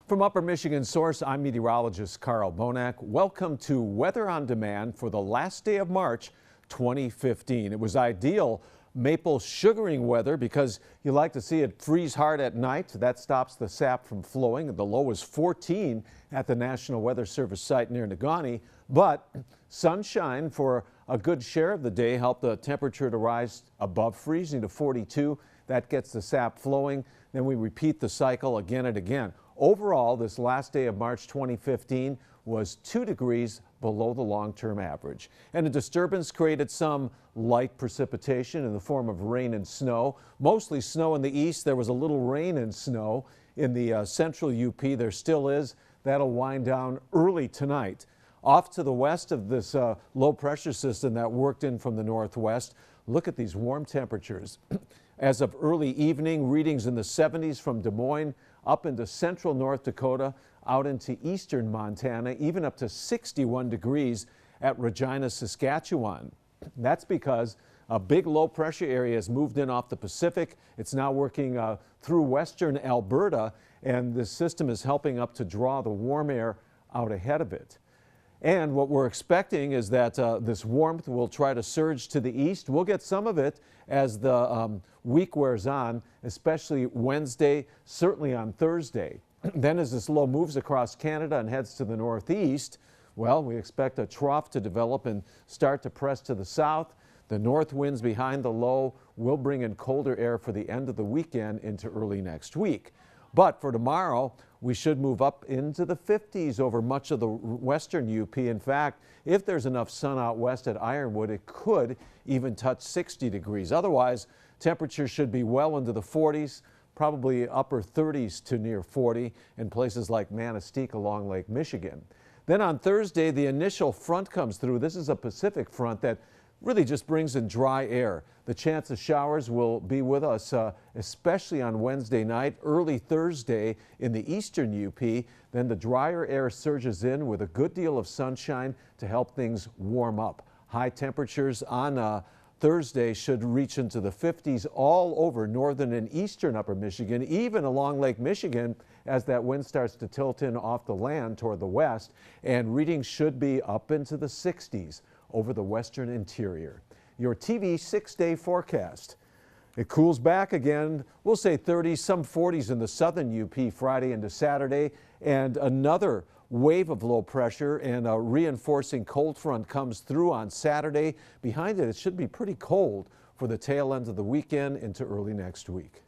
From Upper Michigan Source, I'm meteorologist Carl Bonak. Welcome to Weather on Demand for the last day of March 2015. It was ideal maple sugaring weather because you like to see it freeze hard at night. That stops the sap from flowing. The low was 14 at the National Weather Service site near Negaunee, but sunshine for a good share of the day helped the temperature to rise above freezing to 42. That gets the sap flowing. Then we repeat the cycle again and again. Overall, this last day of March 2015 was 2 degrees below the long-term average. And a disturbance created some light precipitation in the form of rain and snow. Mostly snow in the east. There was a little rain and snow in the central UP. There still is. That'll wind down early tonight. Off to the west of this low pressure system that worked in from the northwest, look at these warm temperatures. As of early evening, readings in the 70s from Des Moines up into central North Dakota, out into eastern Montana, even up to 61 degrees at Regina, Saskatchewan. That's because a big low pressure area has moved in off the Pacific. It's now working through western Alberta, and this system is helping up to draw the warm air out ahead of it. And what we're expecting is that this warmth will try to surge to the east. We'll get some of it as the week wears on, especially Wednesday, certainly on Thursday. Then as this low moves across Canada and heads to the northeast, well, we expect a trough to develop and start to press to the south. The north winds behind the low will bring in colder air for the end of the weekend into early next week. But for tomorrow, we should move up into the 50s over much of the western UP. In fact, if there's enough sun out west at Ironwood, it could even touch 60 degrees. Otherwise, temperatures should be well into the 40s, probably upper 30s to near 40 in places like Manistee along Lake Michigan. Then on Thursday, the initial front comes through. This is a Pacific front that really just brings in dry air. The chance of showers will be with us, especially on Wednesday night, early Thursday in the eastern UP. Then the drier air surges in with a good deal of sunshine to help things warm up. High temperatures on Thursday should reach into the 50s all over northern and eastern Upper Michigan, even along Lake Michigan as that wind starts to tilt in off the land toward the west. And readings should be up into the 60s over the western interior. Your TV 6-day forecast. It cools back again. We'll say 30s, some 40s in the southern UP Friday into Saturday, and another wave of low pressure and a reinforcing cold front comes through on Saturday. Behind it, it should be pretty cold for the tail end of the weekend into early next week.